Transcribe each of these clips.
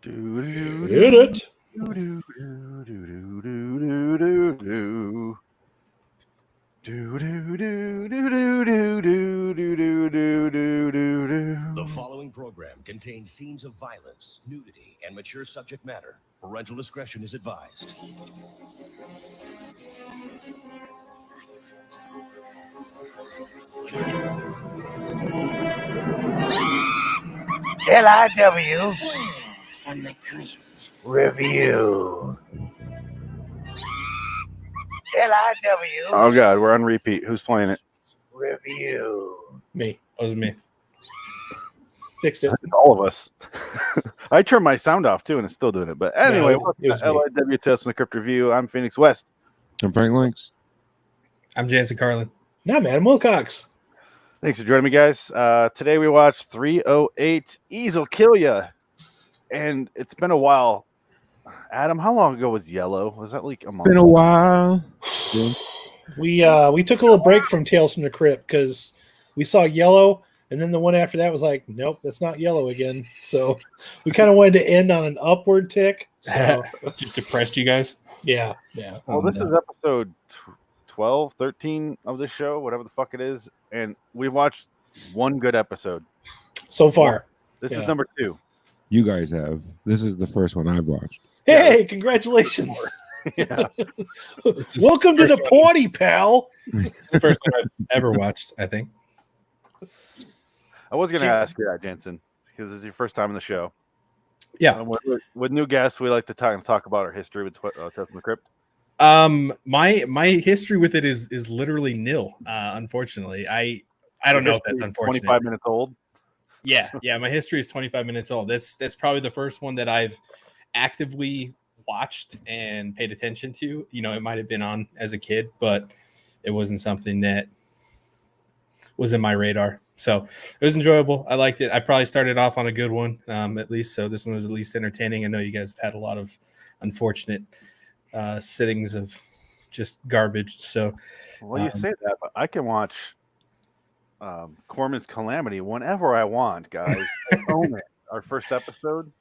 Hit it. The following program contains scenes of violence, nudity, and mature subject matter. Parental discretion is advised. LIW From the Crypt. review. LIW. Oh god, we're on repeat. Who's playing it? Review. Me. That was me. Fixed it. It's all of us. I turned my sound off too, and it's still doing it. But anyway, No, it was me. LIW Tales from the Crypt Review. I'm Phoenix West. I'm Frank Links. I'm Jansen Carlin. Nah, man, Wilcox. Thanks for joining me, guys. Today we watched 308 Easel Kill Ya, and it's been a while. Adam, how long ago was Yellow? Was that like a month? Been a while. We took a little break from Tales from the Crypt because we saw Yellow, and then the one after that was like, nope, that's not Yellow again. So we kind of wanted to end on an upward tick. So Just depressed you guys. yeah. Well, this is episode 12, 13 of this show, whatever the fuck it is, and we watched one good episode. So far. This Yeah. is number 2. You guys have. This is the first one I've watched. Hey, congratulations. Yeah. This is Welcome to the first one- party, pal. this is the first one I've ever watched, I think. I was going to ask you that, Jansen, because this is your first time on the show. Yeah. With new guests, we like to talk about our history with Tales from the Crypt. My history with it is literally nil. Unfortunately, I don't know if that's unfortunate. 25 minutes old. Yeah. My history is 25 minutes old. That's probably the first one that I've actively watched and paid attention to. You know, it might have been on as a kid, but it wasn't something that was in my radar. So it was enjoyable. I liked it. I probably started off on a good one, at least. So this one was at least entertaining. I know you guys have had a lot of unfortunate sittings of just garbage. So, Well, you say that, but I can watch Corman's Calamity whenever I want, guys. I own it. Our first episode.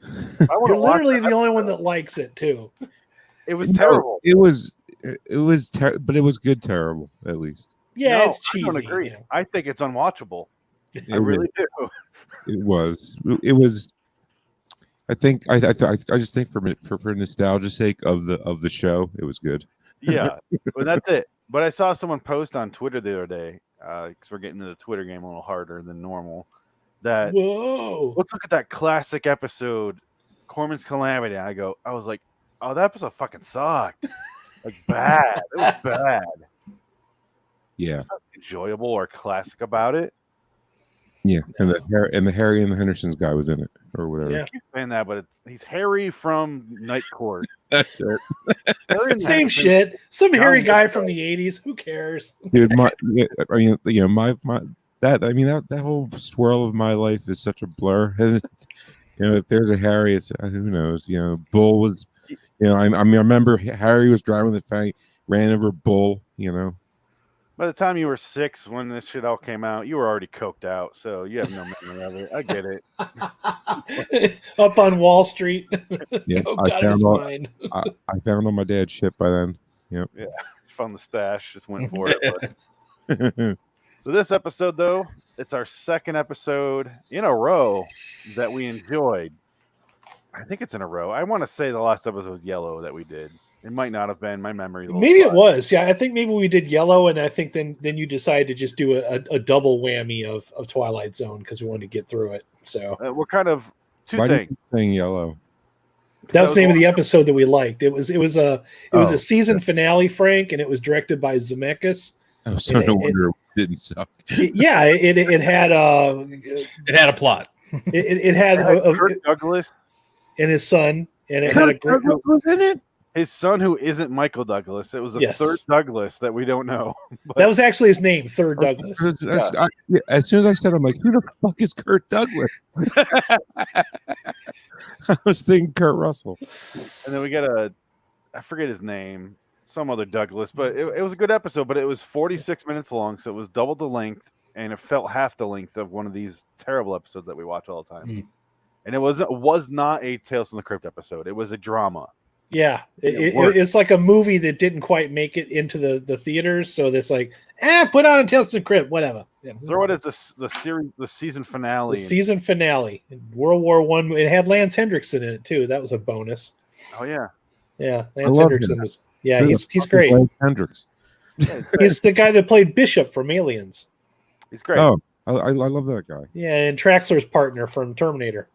I wanna You're watch literally that the only one episode. that likes it, too. It was terrible. It was but it was good terrible, at least. Yeah, No, it's cheesy. I don't agree. Yeah. I think it's unwatchable. I It really do. It was. It was. I think. I just think for nostalgia's sake of the show, it was good. Yeah, but that's it. But I saw someone post on Twitter the other day, because we're getting into the Twitter game a little harder than normal, that Whoa. let's look at that classic episode, Corman's Calamity. I was like, oh, that episode fucking sucked. Like bad. It was bad. Yeah, There's nothing enjoyable or classic about it. yeah. And the Harry and the Hendersons guy was in it, or whatever. Yeah. I keep saying that, but he's Harry from Night Court. That's it, Harry and the Same Hendersons- shit. Some John hairy guy Lithgow. from the 80s. Who cares? dude. That whole swirl of my life is such a blur. If there's a Harry, it's who knows. Bull was. I remember Harry was driving the thing, ran over Bull. By the time you were 6, when this shit all came out, you were already coked out, so you have no memory of it. I get it. Up on Wall Street. Yeah, Oh, I God, found his all- mind. I found all my dad's shit by then. Found the stash, just went for it. But. So this episode, though, it's our second episode in a row that we enjoyed. I think it's in a row. I want to say the last episode was Yellow that we did. It might not have been. My memory. Maybe it was. Yeah, I think maybe we did Yellow, and I think then you decided to just do a double whammy of Twilight Zone because we wanted to get through it. So We're kind of two Why do you things. keep saying yellow? that was the name of the episode that we liked. It was a Oh. a season finale, Frank, and it was directed by Zemeckis. Oh, so no wonder it didn't suck. It had it had a plot. it had Kirk Douglas, and his son, and it had a great. was in it. his son, who isn't Michael Douglas. It was a Yes. third Douglas that we don't know. But That was actually his name, Third Douglas. As soon as I said, I'm like, who the fuck is Kurt Douglas? I was thinking Kurt Russell. and then we got I forget his name, some other Douglas, but it was a good episode, but it was 46 minutes long, so it was double the length, and it felt half the length of one of these terrible episodes that we watch all the time. and it was not a Tales from the Crypt episode. It was a drama. Yeah, It worked. it's like a movie that didn't quite make it into the theaters, so it's like, put on a Tales from the Crypt, whatever. Yeah. Throw it as the season finale. The season finale in World War One. It had Lance Hendrickson in it too. That was a bonus. Oh yeah, yeah. I Lance love Hendrickson him. was. Yeah, Who he's the fuck great. is Lance Hendricks. Yeah, He's the guy that played Bishop from Aliens. he's great. Oh, I love that guy. Yeah, and Traxler's partner from Terminator.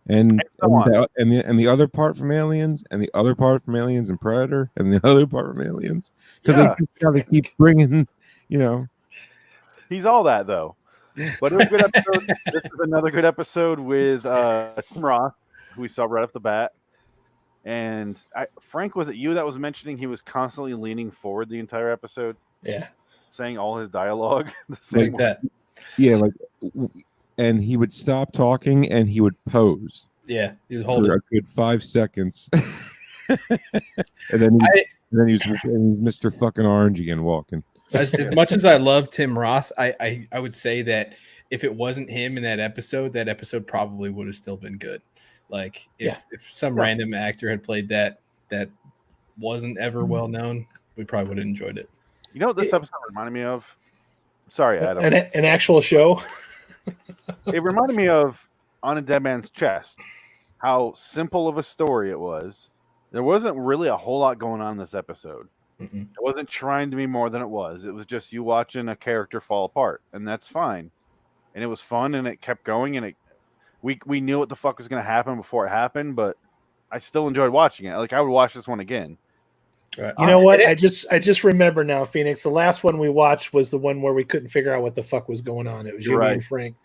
And so on. the other part from Aliens, and the other part from Aliens and Predator, and the other part from Aliens, because Yeah. they just gotta keep bringing, you know. He's all that though. But it was a good episode. This is another good episode with Tim Roth, who we saw right off the bat. And Frank, was it you that was mentioning he was constantly leaning forward the entire episode, Yeah. saying all his dialogue the same Like way? that. Yeah, like, and he would stop talking and he would pose Yeah, he was for holding. a good 5 seconds, and then he's Mr. Fucking Orange again walking. As much as I love Tim Roth, I would say that if it wasn't him in that episode probably would have still been good. Like if some random actor had played that wasn't ever well known, we probably would have enjoyed it. You know what this episode reminded me of? Sorry, Adam. An actual show. It reminded me of On a Dead Man's Chest. How simple of a story it was. There wasn't really a whole lot going on in this episode. Mm-mm. It wasn't trying to be more than it was. It was just you watching a character fall apart, and that's fine. And it was fun, and it kept going, and we knew what the fuck was going to happen before it happened, but I still enjoyed watching it. Like I would watch this one again. Right. You know what? I just remember now, Phoenix. The last one we watched was the one where we couldn't figure out what the fuck was going on. It was You're you right. and Frank,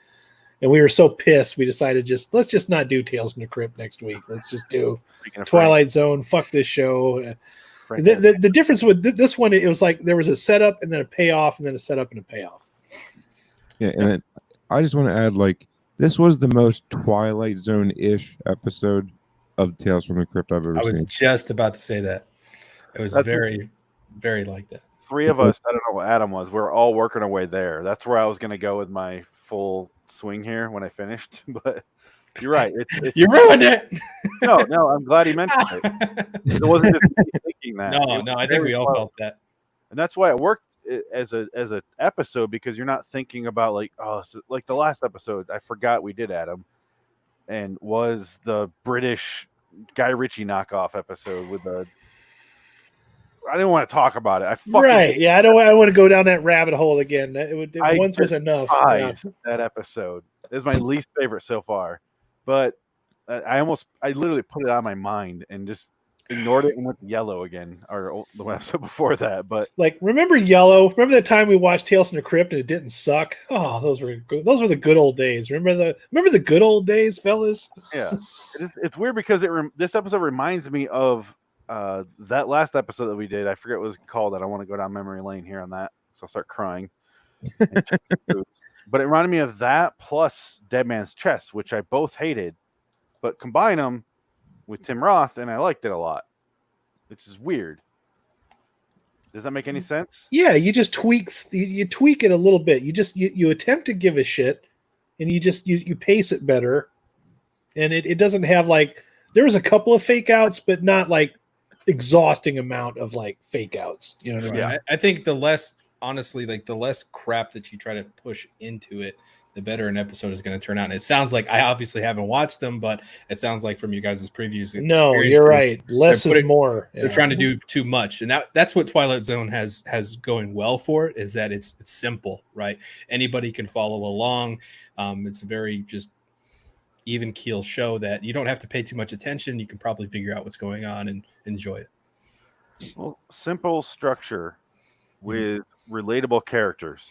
and we were so pissed. We decided let's just not do Tales from the Crypt next week. Let's just do Speaking of Twilight Zone. Fuck this show. Frank, The difference with this one, it was like there was a setup and then a payoff and then a setup and a payoff. Yeah, and then I just want to add, like, this was the most Twilight Zone-ish episode of Tales from the Crypt I've ever I was seen. just about to say that. It was That's- very, very like that. three of us, I don't know what Adam was, we're all working our way there. That's where I was going to go with my full swing here when I finished. But you're right. It's You ruined it. no, I'm glad he mentioned it. It wasn't just me thinking that. It No, was I think we very all close. felt that. And that's why it worked as a episode, because you're not thinking about like, like the last episode I forgot we did, Adam, and was the British Guy Ritchie knockoff episode with the. I didn't want to talk about it. I fucking Right? hate Yeah, I don't want to go down that rabbit hole again. I Once was enough. Yeah. that episode. It's my least favorite so far, but I literally put it out of my mind and just ignored it and went yellow again, or the episode before that. But Like, remember Yellow? Remember that time we watched Tales from the Crypt and it didn't suck? Oh, those were the good old days. Remember the good old days, fellas? yeah, it's weird because this episode reminds me of that last episode that we did. I forget what it was called. I don't want to go down memory lane here on that, so I'll start crying. But it reminded me of that plus Dead Man's Chest, which I both hated, but combine them with Tim Roth, and I liked it a lot, which is weird. Does that make any sense? Yeah, you just tweak it a little bit. You attempt to give a shit, and you pace it better, and it doesn't have like there was a couple of fake outs, but not like exhausting amount of like fake outs. You know what I mean? Yeah, I think the less crap that you try to push into it, the better an episode is going to turn out. And it sounds like, I obviously haven't watched them, but it sounds like from you guys' previews. No, you're right. Less is more. They're trying to do too much, and that's what Twilight Zone has going well for it, is that it's simple, right? Anybody can follow along. It's a very just even keel show that you don't have to pay too much attention. You can probably figure out what's going on and enjoy it. Well, simple structure with relatable characters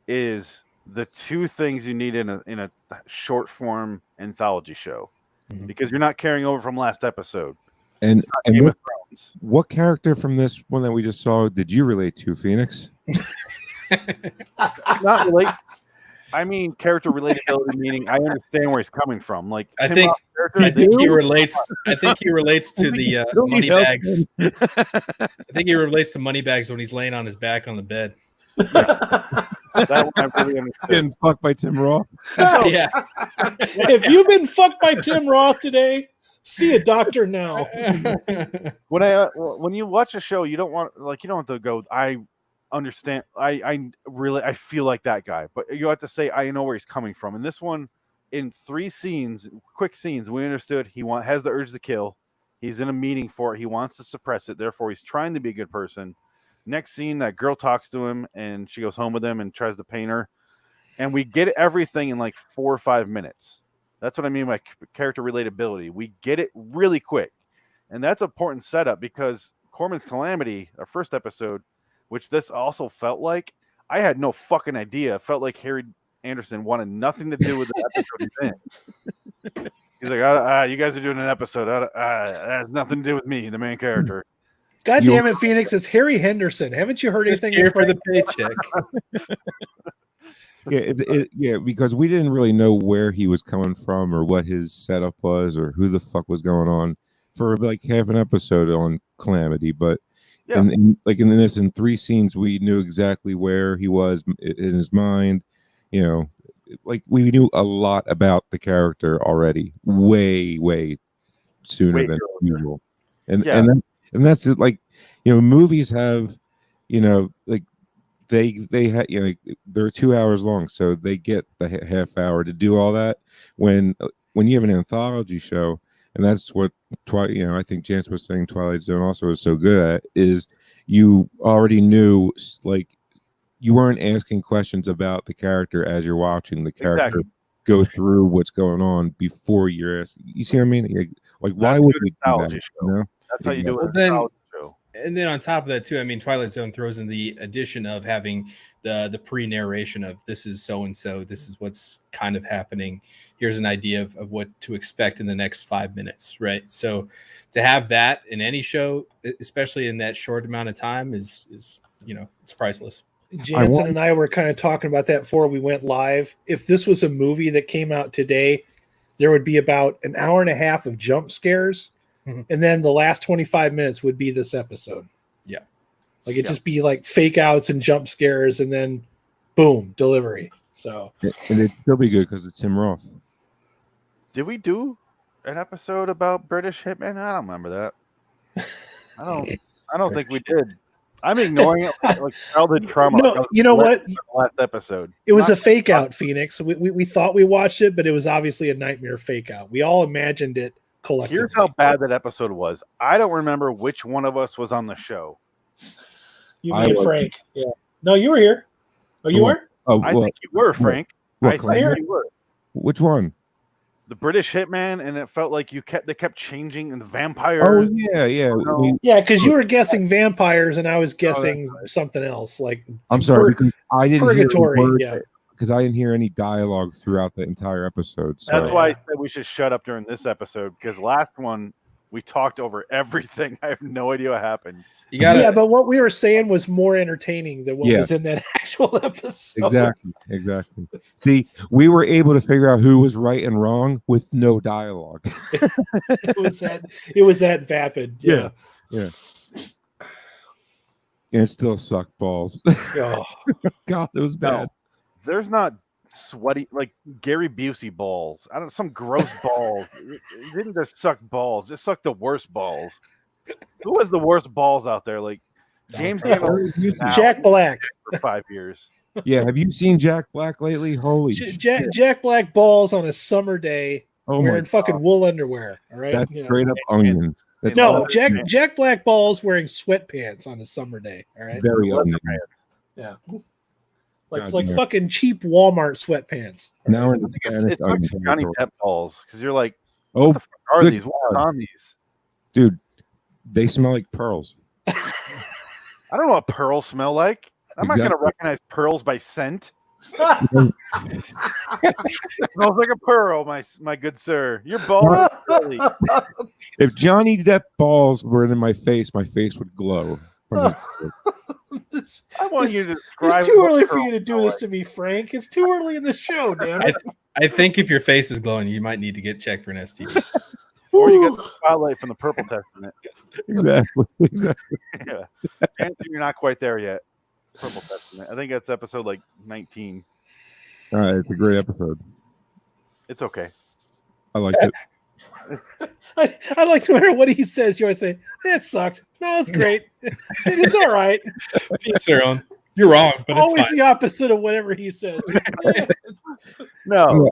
is the two things you need in a short form anthology show, because you're not carrying over from last episode. And Game of Thrones. what character from this one that we just saw did you relate to, Phoenix? Not relate. I mean, character relatability, meaning I understand where he's coming from. Like I Tim think Roth's character, I think he relates to the money else bags. I think he relates to money bags when he's laying on his back on the bed. That one I really understood. Getting fucked by Tim Roth. Yeah. If you've been fucked by Tim Roth today, see a doctor now. When you watch a show, you don't have to go, I understand. I feel like that guy, but you have to say, I know where he's coming from. And this one, in 3 scenes, quick scenes, we understood he has the urge to kill. He's in a meeting for it. He wants to suppress it. Therefore, he's trying to be a good person. Next scene, that girl talks to him and she goes home with him and tries to paint her. And we get everything in like 4 or 5 minutes. That's what I mean by character relatability. We get it really quick. And that's an important setup because Corman's Calamity, our first episode, which this also felt like, I had no fucking idea. It felt like Harry Anderson wanted nothing to do with the episode he's in. He's like, you guys are doing an episode. That has nothing to do with me, the main character. God damn it, Phoenix! It's Harry Henderson. Haven't you heard Just anything? here for the paycheck. Yeah, because we didn't really know where he was coming from or what his setup was or who the fuck was going on for like half an episode on Calamity. But in 3 scenes, we knew exactly where he was in his mind. You know, like we knew a lot about the character already, way sooner than usual. And that's it. Like, you know, movies have, you know, like they had, you know, they're 2 hours long, so they get the half hour to do all that. When you have an anthology show, and that's what I think Jansen was saying Twilight Zone also is so good at, is you already knew, like, you weren't asking questions about the character as you're watching the character go through what's going on before you're asking. You see what I mean? Like why would we do that? You know? That's how you do it. And then on top of that too, I mean, Twilight Zone throws in the addition of having the pre-narration of this is so and so, this is what's kind of happening. Here's an idea of what to expect in the next 5 minutes, right? So to have that in any show, especially in that short amount of time, is it's priceless. Jansen and I were kind of talking about that before we went live. If this was a movie that came out today, there would be about an hour and a half of jump scares. And then the last 25 minutes would be this episode. Yeah. Like it'd just be like fake outs and jump scares and then boom, delivery. So and it'd still be good because it's Tim Roth. Did we do an episode about British Hitman? I don't remember that. I don't think we did. I'm ignoring it like childhood trauma. No, you know what? Last episode. It was a fake out, Phoenix. We thought we watched it, but it was obviously a nightmare fake out. We all imagined it collectively. Here's how bad that episode was. I don't remember which one of us was on the show. You mean Frank? Yeah. No, you were here. Oh, you were? Oh, I think you were, Frank. I think you were. Which one? The British Hitman, and it felt like they kept changing, and the vampires. Oh yeah. Yeah, because you were guessing vampires, and I was guessing something else. Like I'm sorry, because I didn't purgatory. Because I didn't hear any dialogue throughout the entire episode. So. That's why I said we should shut up during this episode, because last one we talked over everything. I have no idea what happened. But what we were saying was more entertaining than what was in that actual episode. Exactly. See, we were able to figure out who was right and wrong with no dialogue. It was that vapid. Yeah. And it still sucked balls. Oh. God, it was bad. No, there's not sweaty like Gary Busey balls. I don't know, some gross balls. It didn't just suck balls, it sucked the worst balls. Who has the worst balls out there? Like James Jack Black for 5 years. Yeah, have you seen Jack Black lately? Holy shit. Jack Black balls on a summer day wearing fucking wool underwear. All right. That's straight up onion. That's Jack Black balls wearing sweatpants on a summer day. All right. Very onion. Yeah. Like fucking cheap Walmart sweatpants. Now it's like Johnny Depp balls, because you're like, oh, what the fuck are these? What's on these? Dude, they smell like pearls. I don't know what pearls smell like. I'm not gonna recognize pearls by scent. It smells like a pearl, my good sir. Your balls. If Johnny Depp balls were in my face would glow. I want you to describe. It's too early for you to do this to me, Frank. It's too early in the show, damn it. I think if your face is glowing, you might need to get checked for an STD. Or you get the spotlight from the Purple Testament. Exactly. Yeah. Jansen, you're not quite there yet. Purple Testament. I think that's episode like 19. It's a great episode. It's okay. I liked it. I like to hear what he says. You always say, it sucked. No, it's great. It's all right. Teach their own. You're wrong, but it's Always fine. the opposite of whatever he says. No,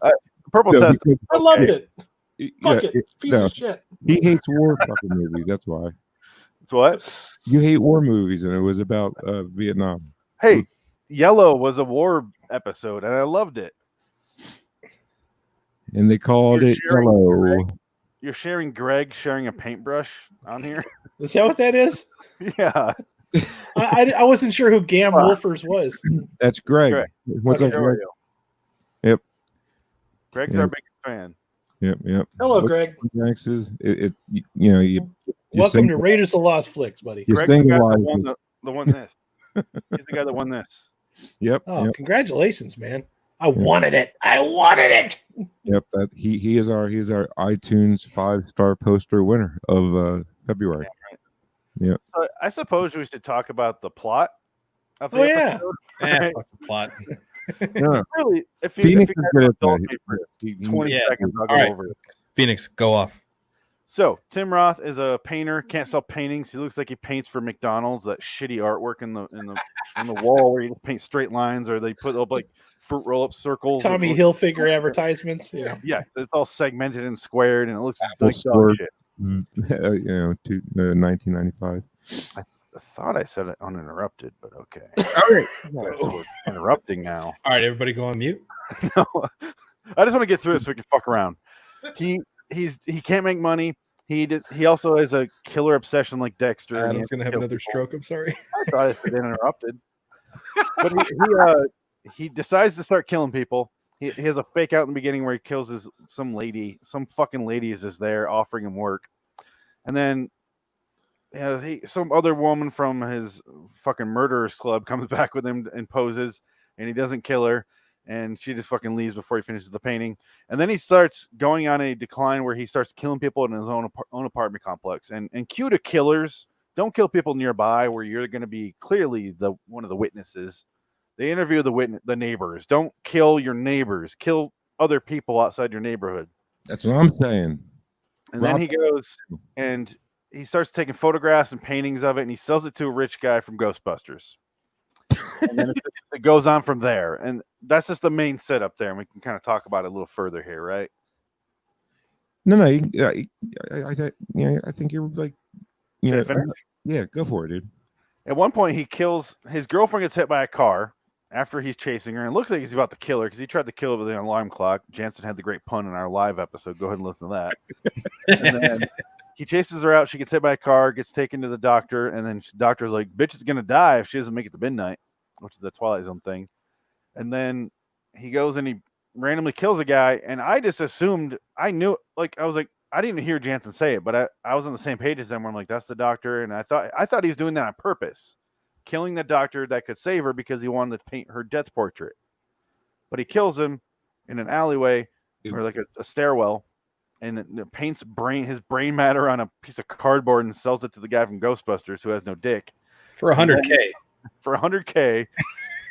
Purple No, Testament. because- I loved it. yeah, Fuck it. Piece no, of shit. he hates war fucking movies. That's why It's what? you hate war movies, and it was about Vietnam. Hey, Yellow was a war episode, and I loved it. And they called You're it sharing, Yellow. You're sharing Greg sharing a paintbrush on here. Is that what that is? Yeah. I wasn't sure who Gam Wolfers was. That's Greg. Greg. What's up, How are Greg? you? Yep. Greg's Yeah. our biggest fan. Yep. Hello, Greg. Thanks. You Welcome to Raiders of the Lost Flicks, buddy. You Greg's sing the guy live that won is- the one this. He's the guy that won this. Yep. Oh, Yep. congratulations, man. I wanted it. I wanted it. Yep. That he is our iTunes 5-star poster winner of February. So I suppose we should talk about the plot of the Oh, yeah. episode. Eh, fuck the plot. No, Really, if you Phoenix is guys good at indulge that. me for He- 20 Yeah. seconds, I'll go All right. over it. Phoenix, go off. So Tim Roth is a painter, can't sell paintings. He looks like he paints for McDonald's, that shitty artwork in the wall where you just paint straight lines, or they put up like fruit roll-up circles. Tommy Hilfiger advertisements. Yeah. Yeah, it's all segmented and squared, and it looks Apple like dog Store. shit. 1995. I thought I said it uninterrupted, but okay. All right. So we're interrupting now. All right, everybody go on mute. No, I just want to get through this so we can fuck around. He can't make money. He also has a killer obsession like Dexter. and he Adam's has to gonna have kill another people. stroke. I'm sorry. I thought I said interrupted. But he decides to start killing people. He has a fake out in the beginning where he kills some fucking lady is just there offering him work, and then some other woman from his fucking murderers club comes back with him and poses, and he doesn't kill her, and she just fucking leaves before he finishes the painting, and then he starts going on a decline where he starts killing people in his own apartment complex, and cue to killers. Don't kill people nearby where you're going to be clearly one of the witnesses. They interview the neighbors. Don't kill your neighbors. Kill other people outside your neighborhood. That's what I'm saying. And then he goes and he starts taking photographs and paintings of it, and he sells it to a rich guy from Ghostbusters. And then it goes on from there. And that's just the main setup there. And we can kind of talk about it a little further here, right? No. I think you're like, Should I finish? yeah. Go for it, dude. At one point, he kills his girlfriend, gets hit by a car after he's chasing her, and it looks like he's about to kill her because he tried to kill her with an alarm clock. Jansen had the great pun in our live episode. Go ahead and listen to that. And then he chases her out. She gets hit by a car, gets taken to the doctor, and then the doctor's like, "Bitch is gonna die if she doesn't make it to midnight," which is a Twilight Zone thing. And then he goes and he randomly kills a guy, and I just assumed I knew. Like I was like, I didn't hear Jansen say it, but I was on the same page as them. Where I'm like, that's the doctor, and I thought he was doing that on purpose, killing the doctor that could save her because he wanted to paint her death portrait. But he kills him in an alleyway or like a stairwell, and it paints his brain matter on a piece of cardboard and sells it to the guy from Ghostbusters who has no dick For 100K. for 100K.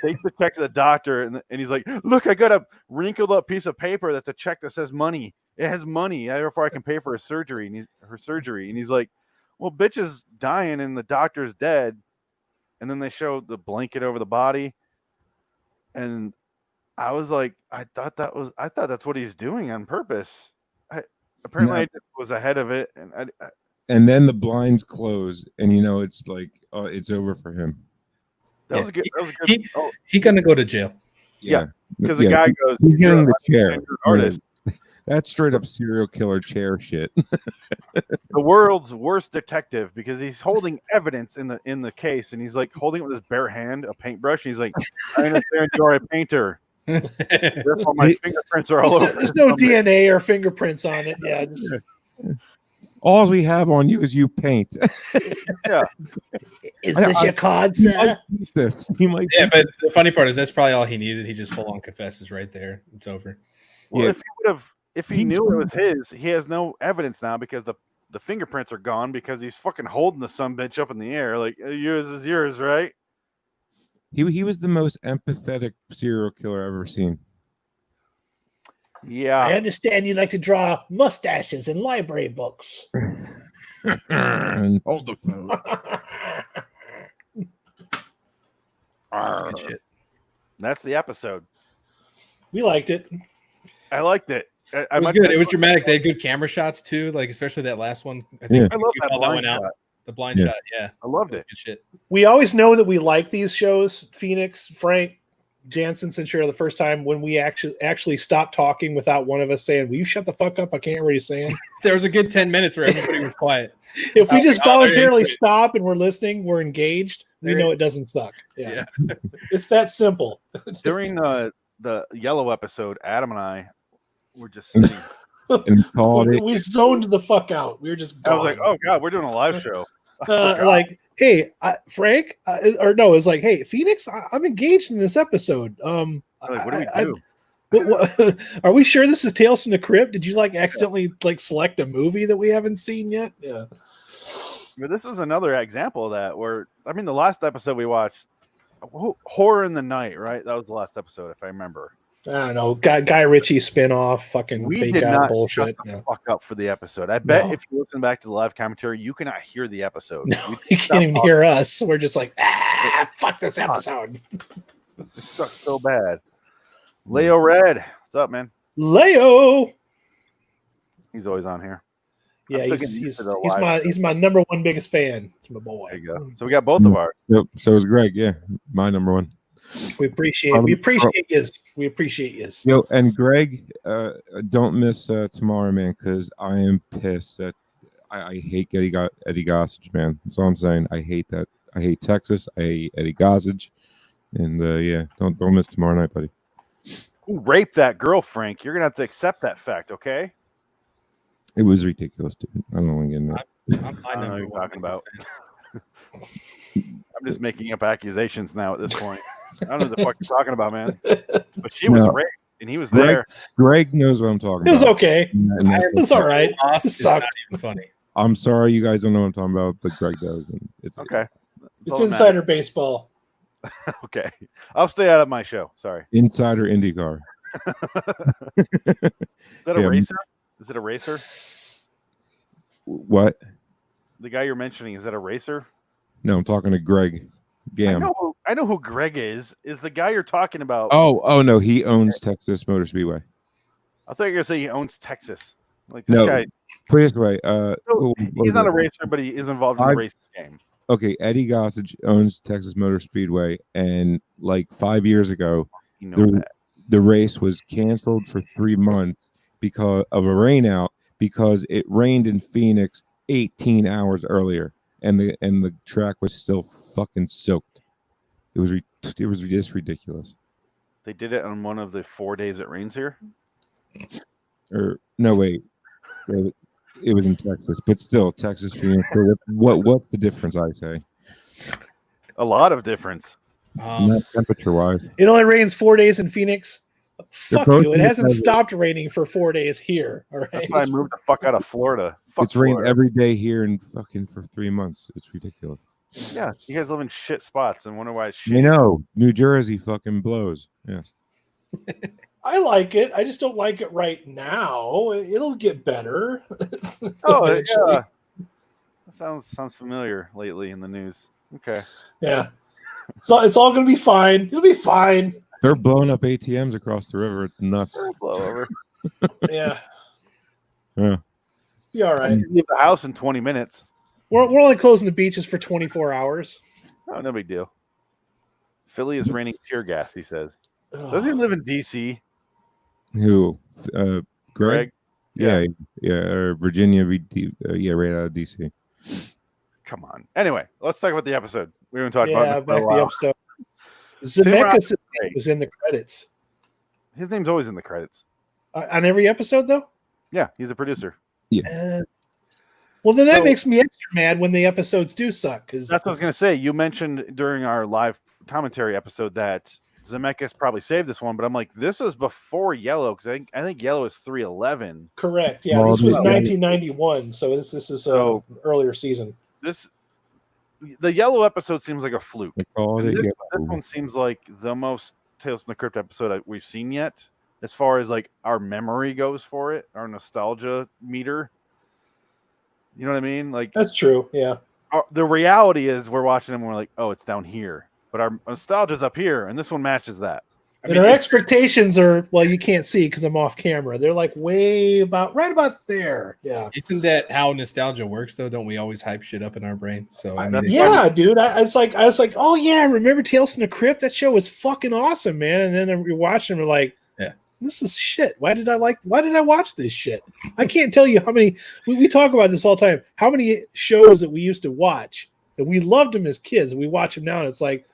Takes the check to the doctor, and he's like, "Look, I got a wrinkled up piece of paper that's a check that says money. It has money, therefore I can pay for her surgery." And he's like, "Well, bitch is dying, and the doctor's dead." And then they show the blanket over the body, and I was like, I thought that's what he's doing on purpose. Apparently, I just was ahead of it, And then the blinds close, and it's like, it's over for him. that was a good. That was a good. He gonna go to jail. Yeah, because the guy goes, he's getting the "You're chair. an artist." That's straight up serial killer chair shit. The world's worst detective because he's holding evidence in the case, and he's like holding it with his bare hand, a paintbrush. And he's like, "I understand you're a painter. Therefore, my fingerprints are all over." There's no DNA or fingerprints on it. Yeah. All we have on you is you paint. Yeah. Is this your card, sir? He might. Yeah, but the funny part is that's probably all he needed. He just full on confesses right there. It's over. Well, Yeah. if he knew it was his, he has no evidence now because the fingerprints are gone because he's fucking holding the sumbitch up in the air like yours is yours, right? He was the most empathetic serial killer I've ever seen. Yeah. I understand you like to draw mustaches in library books. And hold the phone. That's good shit. That's the episode. We liked it. I liked it. It was good. It was dramatic. They had good camera shots too, like especially that last one. I think Yeah. I love you that called that blind one shot. out. The blind Yeah. shot, yeah. I loved That was it. good shit. We always know that we like these shows, Phoenix, Frank, Jansen, since you're the first time when we actually stopped talking without one of us saying, "Will you shut the fuck up? I can't hear what you're saying." There was a good 10 minutes where everybody was quiet. If we just Oh, they're voluntarily into it. stop and we're listening, we're engaged, we They're know it doesn't suck. Yeah. Yeah. It's that simple. During the yellow episode, Adam and I were just sitting. And called it. We zoned the fuck out. We were just I gone. was like, "Oh God, we're doing a live show." Like, hey, Frank, or no, it's like, hey, Phoenix, I'm engaged in this episode. Like, what do we do? What, are we sure this is Tales from the Crypt? Did you like accidentally like select a movie that we haven't seen yet? Yeah. But this is another example of that. Where I mean, the last episode we watched, Horror in the Night, right? That was the last episode, if I remember. I don't know, Guy Ritchie spinoff, fucking We fake did out not bullshit. shut the Yeah. fuck up for the episode. I bet No. if you listen back to the live commentary, you cannot hear the episode. No, We you stopped can't even talking. hear us. We're just like, fuck this episode. It sucks so bad. Leo Red, what's up, man? Leo. He's always on here. Yeah, I'm thinking he's to the live he's my number one biggest fan. It's my boy. There you go. So we got both of ours. So is Greg. Yeah, my number one. We appreciate you. We appreciate you. Yo, and Greg, don't miss tomorrow, man, because I am pissed that I hate Eddie Gossage, man. That's all I'm saying. I hate that. I hate Texas. I hate Eddie Gossage, and yeah, don't miss tomorrow night, buddy. Who raped that girl, Frank? You're gonna have to accept that fact, okay? It was ridiculous, dude. I don't want to get into it. I'm I don't know what you're talking about. I'm just making up accusations now at this point. I don't know what the fuck you're talking about, man. But she was No. raped, and he was Greg- there. Greg knows what I'm talking It was about. okay. And that's- It's all right. Lost It is not sucked. even funny. I'm sorry, you guys don't know what I'm talking about, but Greg does, and it's Okay. It's insider baseball. Okay. I'll stay out of my show. Sorry. Insider IndyCar. Is that a Yeah. racer? Is it a racer? What? The guy you're mentioning, is that a racer? No, I'm talking to Greg Gam. I know who Greg is. Is the guy you're talking about? Oh no, he owns Texas Motor Speedway. I thought you were gonna say he owns Texas. Like this No, guy. put it this way. He's not a racer, but he is involved in the race game. Okay, Eddie Gossage owns Texas Motor Speedway, and like 5 years ago, You know that. the race was canceled for 3 months because of a rainout, because it rained in Phoenix 18 hours earlier, and the track was still fucking soaked. It was just ridiculous. They did it on one of the 4 days it rains here. Or no, wait, it was in Texas, but still Texas Phoenix. So what's the difference? I say A lot of difference. not temperature wise. It only rains 4 days in Phoenix. Fuck both you. It in the hasn't desert. stopped raining for 4 days here. All right. That's why I moved the fuck out of Florida. Fuck It's rained Florida. every day here and fucking for 3 months. It's ridiculous. Yeah, you guys live in shit spots and wonder why it's shit. You know, New Jersey fucking blows. Yes. I like it. I just don't like it right now. It'll get better. Oh, eventually. yeah. That sounds familiar lately in the news. Okay. Yeah. So it's all going to be fine. It'll be fine. They're blowing up ATMs across the river. It's nuts. Blow over. Yeah. Yeah. Be all right. You leave the house in 20 minutes. We're only closing the beaches for 24 hours. Oh, no big deal. Philly is raining tear gas, he says. Does he live in D.C.? Who? Greg? Greg? Yeah. Or Virginia. Yeah, right out of DC. Come on. Anyway, let's talk about the episode. We haven't talked Yeah, about it for a back the while. episode. Tim Roth Zemeckis great. was in the credits. His name's always in the credits. On every episode, though? Yeah, he's a producer. Well, then that So- makes me extra mad when the episodes do suck. Because That's what I was going to say. You mentioned during our live commentary episode that Zemeckis probably saved this one, but I'm like, this is before Yellow, because I think Yellow is 311. correct. Yeah, Well, this was yeah. 1991, so this is So- earlier season. This the yellow episode seems like a fluke. They called And it this yellow. one seems like the most Tales from the Crypt episode we've seen yet, as far as like our memory goes for it, our nostalgia meter. You know what I mean? Like That's true. Yeah. the reality is we're watching them and we're like, oh, it's down here, but our nostalgia's up here, and this one matches that. And our expectations are, well, you can't see because I'm off camera. They're like right about there. Yeah. Isn't that how nostalgia works though? Don't we always hype shit up in our brain? So I mean, Yeah, dude. I was like, oh yeah, remember Tales from the Crypt? That show was fucking awesome, man. And then we watched and we're like, yeah, this is shit. Why did I watch this shit? I can't tell you how many we talk about this all the time. How many shows that we used to watch and we loved them as kids. We watch them now and it's like,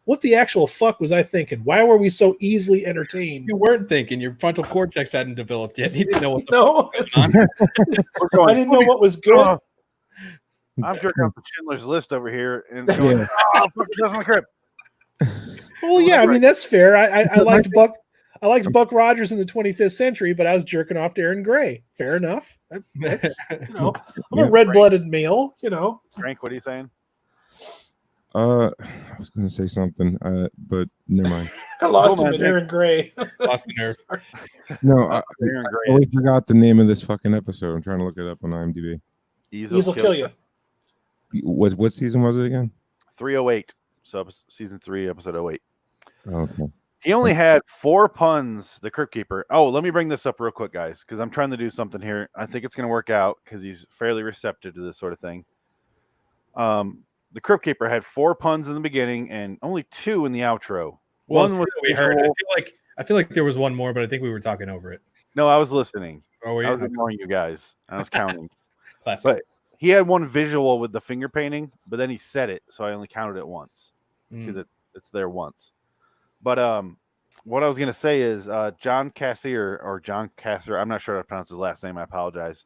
what the actual fuck was I thinking? Why were we so easily entertained? you weren't thinking. Your frontal cortex hadn't developed yet. You didn't know what the No, I didn't know what was good. I'm jerking off the Schindler's List over here and going, oh, fuck, Tales from the Crypt. Well, yeah, I mean that's fair. I liked Buck. I liked Buck Rogers in the 25th century, but I was jerking off to Aaron Gray. Fair enough. That's, I'm a red-blooded male. Frank, what are you saying? I was going to say something, but never mind. I lost him at Aaron Gray. Lost the nerve. No, I always forgot the name of this fucking episode. I'm trying to look it up on IMDb. Easel kill you. What season was it again? 308. Season 3, episode 08. Oh, okay. He only had 4 puns, the Crypt Keeper. Oh, let me bring this up real quick, guys, because I'm trying to do something here. I think it's going to work out because he's fairly receptive to this sort of thing. The Crypt Keeper had 4 puns in the beginning and only 2 in the outro. Well, One was we heard. I feel like there was one more, but I think we were talking over it. No, I was listening. Oh, were you? I was ignoring you guys. I was counting. Classic. But he had one visual with the finger painting, but then he said it, so I only counted it once because it's there once. But what I was gonna say is John Cassier or John Cassier, I'm not sure how to pronounce his last name. I apologize.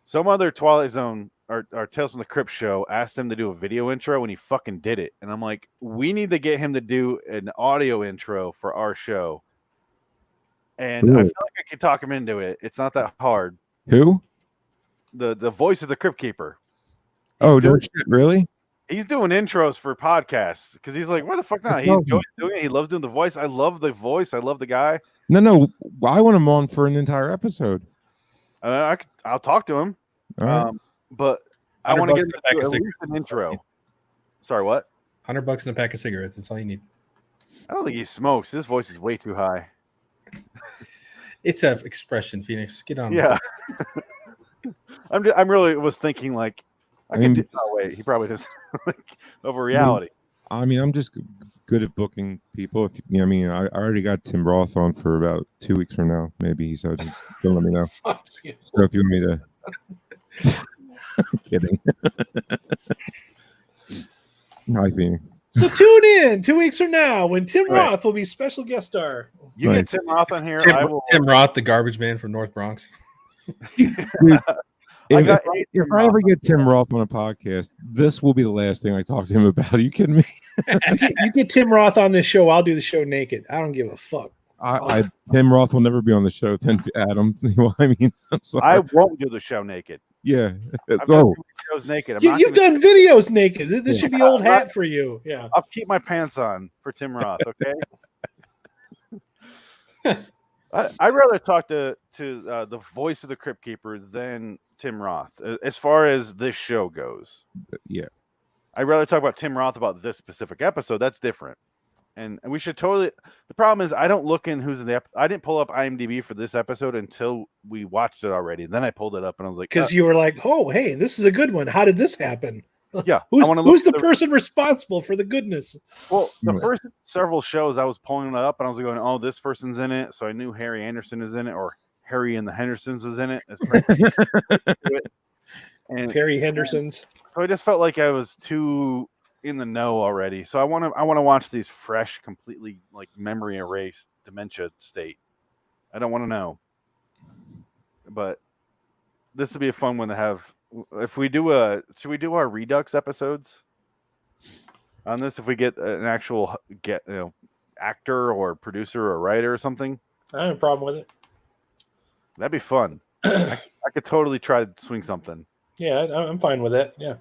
Some other Twilight Zone or Tales from the Crypt show asked him to do a video intro, and he fucking did it. And I'm like, we need to get him to do an audio intro for our show. And I feel like I could talk him into it. It's not that hard. Who? The voice of the Crypt Keeper. Really? He's doing intros for podcasts because he's like, what the fuck not? He enjoys doing it. He loves doing the voice. I love the voice. I love the guy. No. I want him on for an entire episode. I'll talk to him. All right. But I want to get him $100 to do at least an intro. Sorry, what? $100 and a pack of cigarettes. That's all you need. I don't think he smokes. His voice is way too high. It's an expression, Phoenix. Get on. Yeah. I'm really was thinking like wait, he probably doesn't over reality. I mean, I'm just good at booking people. If you know, I mean, I already got Tim Roth on for about 2 weeks from now. Maybe he said, "Don't let me know." So if you want me to, I'm kidding. Hi, Phoenix. So tune in 2 weeks from now when Tim Roth will be special guest star. You get Tim Roth on here. Tim Roth, the garbage man from North Bronx. Dude, if I ever get Tim Roth on a podcast, this will be the last thing I talk to him about. Are you kidding me? You get Tim Roth on this show, I'll do the show naked. I don't give a fuck. Tim Roth will never be on the show. Then Adam, well, I mean, I'm sorry. I won't do the show naked. Yeah. I've done videos naked. You've done videos naked. This should be old hat for you. Yeah. I'll keep my pants on for Tim Roth. Okay. I'd rather talk to the voice of the Crypt Keeper than Tim Roth as far as this show goes. Yeah. I'd rather talk about Tim Roth about this specific episode. That's different. And we should totally. The problem is I don't look in who's in the. I didn't pull up IMDb for this episode until we watched it already. Then I pulled it up and I was like, because you were like, oh, hey, this is a good one. How did this happen? Yeah. Who's the person responsible for the goodness? Well, the first several shows I was pulling it up and I was going, oh, this person's in it. So I knew Harry Anderson is in it, or Harry and the Hendersons was in it. And Harry Henderson's. So I just felt like I was too in the know already. So I want to watch these fresh, completely like memory erased dementia state. I don't want to know. But this would be a fun one to have. If we do should we do our Redux episodes on this? If we get an actual actor or producer or writer or something, I don't have a problem with it. That'd be fun. I could totally try to swing something. Yeah, I'm fine with that. Yeah.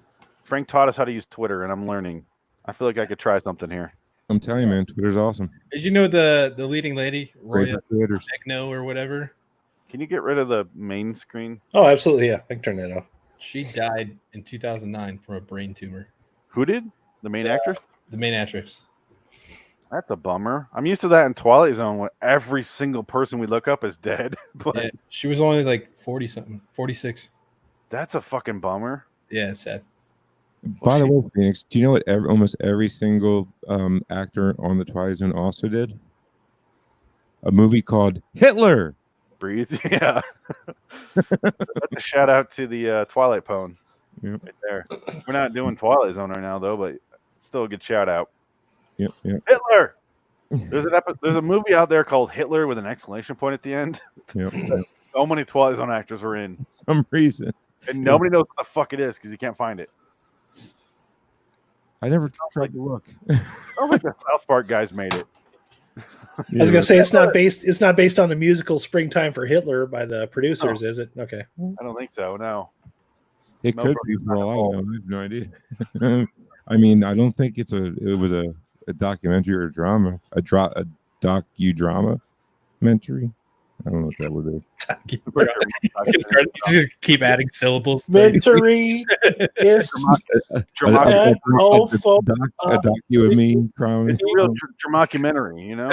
Frank taught us how to use Twitter, and I'm learning. I feel like I could try something here. I'm telling you, man, Twitter's awesome. Did you know the leading lady, Great Roya for creators. Techno or whatever? Can you get rid of the main screen? Oh, absolutely. Yeah, I can turn that off. She died in 2009 from a brain tumor. Who did? The main actress? The main actress. That's a bummer. I'm used to that in Twilight Zone when every single person we look up is dead. But Yeah, she was only like 40 something, 46. that's a fucking bummer. Yeah, it's sad. By the way, Phoenix, do you know what almost every single actor on the Twilight Zone also did? A movie called Hitler. Breathe. Yeah. That's a shout out to the Twilight Pwn. Yep. Right there. We're not doing Twilight Zone right now, though, but still a good shout out. Yep. Hitler. There's a movie out there called Hitler with an exclamation point at the end. Yep. So many Twilight Zone actors are in. For some reason. And nobody knows what the fuck it is because you can't find it. I never tried to look. Oh, like the South Park guys made it. I was gonna say it's not based on the musical "Springtime for Hitler" by the producers, is it? Okay. I don't think so. No. It No, could bro, be it's for not all I at know. I have no idea. I mean, I don't think it was a documentary or a drama, a docudrama mentary. I don't know what that would be. Just keep adding syllables. Mentary is A docu It's a real dramacumentary, you know?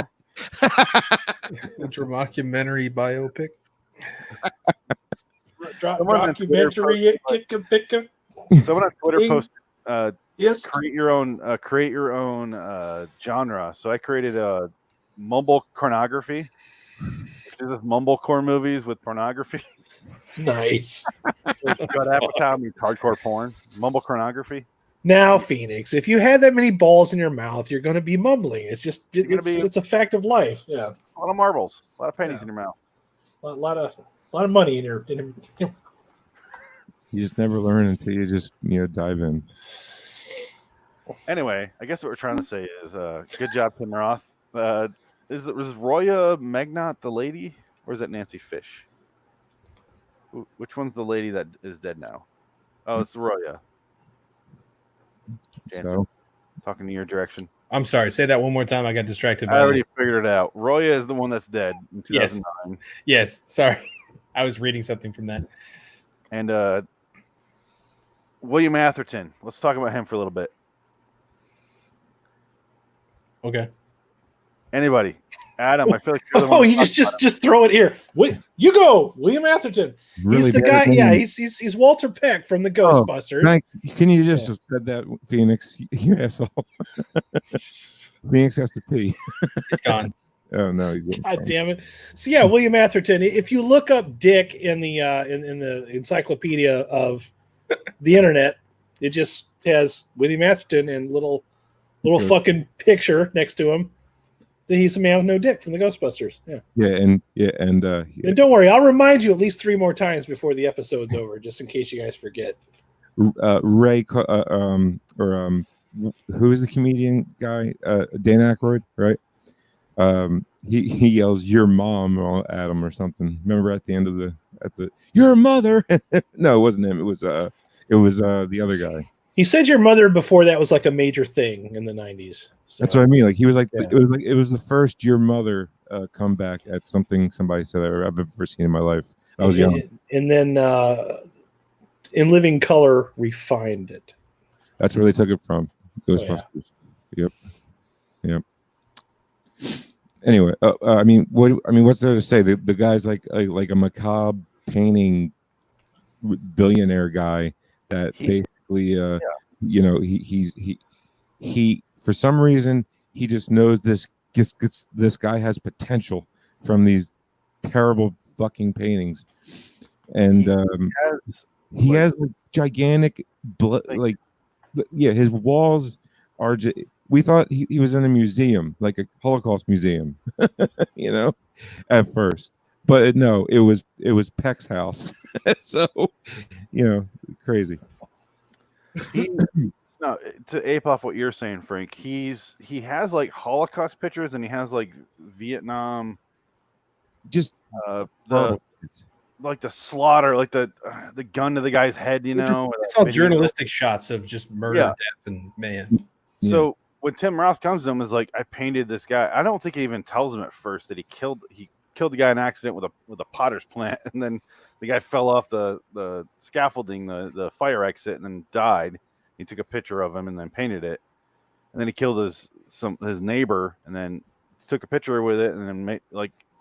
Dramacumentary biopic. Someone on Twitter Documentary. Someone on Twitter posted, Yes. create your own genre. So I created a mumble pornography. This is mumblecore movies with pornography. Nice. Got Apatow means hardcore porn. Mumble pornography. Now, Phoenix, if you had that many balls in your mouth, you're going to be mumbling. It's just it's a fact of life. Yeah. A lot of marbles, a lot of pennies in your mouth. A lot of money in your. You just never learn until you just dive in. Anyway, I guess what we're trying to say is, good job, Tim Roth. Was Roya Magnot the lady, or is that Nancy Fish? Which one's the lady that is dead now? Oh, it's Roya. Jansen, So talking to your direction. I'm sorry. Say that one more time. I got distracted. I already figured it out. Roya is the one that's dead in Yes. 2009. Yes. Sorry. I was reading something from that. And William Atherton. Let's talk about him for a little bit. Okay. Anybody? Adam, I feel like you're the Oh, one you to talk about just throw it here. You go, William Atherton. really He's the bad guy. Yeah, opinion. he's Walter Peck from the Ghostbusters. Can you just have said that, Phoenix? You asshole. Phoenix has to pee. It's gone. Oh no, he's getting God damn it! So yeah, William Atherton. If you look up Dick in the in the encyclopedia of the internet, it just has William Atherton and little Okay. fucking picture next to him. That he's the man with no dick from the Ghostbusters. Yeah. And And don't worry, I'll remind you at least 3 more times before the episode's over, just in case you guys forget. Ray who is the comedian guy? Dan Aykroyd, right? He yells "Your mom" at him or something. Remember at the end of the "Your mother"? No, it wasn't him. It was the other guy. He said your mother before that was like a major thing in the 90s. So, That's what I mean. Like he was like Yeah. it was the first "Your mother" comeback at something somebody said I've ever seen in my life. I was young. And then In Living Color refined it. That's where they took it from. Ghostbusters. Yep. Anyway, what's there to say? The guy's like a macabre painting billionaire guy that basically, he for some reason he just knows this guy has potential from these terrible fucking paintings, and he has like gigantic his walls are we thought he was in a museum, like a Holocaust museum, at first, but no, it was Peck's house. So, crazy. No, to ape off what you're saying, Frank, he has like Holocaust pictures and he has like Vietnam. Just like the slaughter, like the gun to the guy's head, you It's know. all journalistic shots of just murder, Yeah. death, and man. So when Tim Roth comes to him, is like, I painted this guy. I don't think he even tells him at first that he killed the guy in an accident with a potter's plant, and then the guy fell off the scaffolding, the fire exit, and then died. He took a picture of him and then painted it, and then he killed his neighbor, and then took a picture with it, and then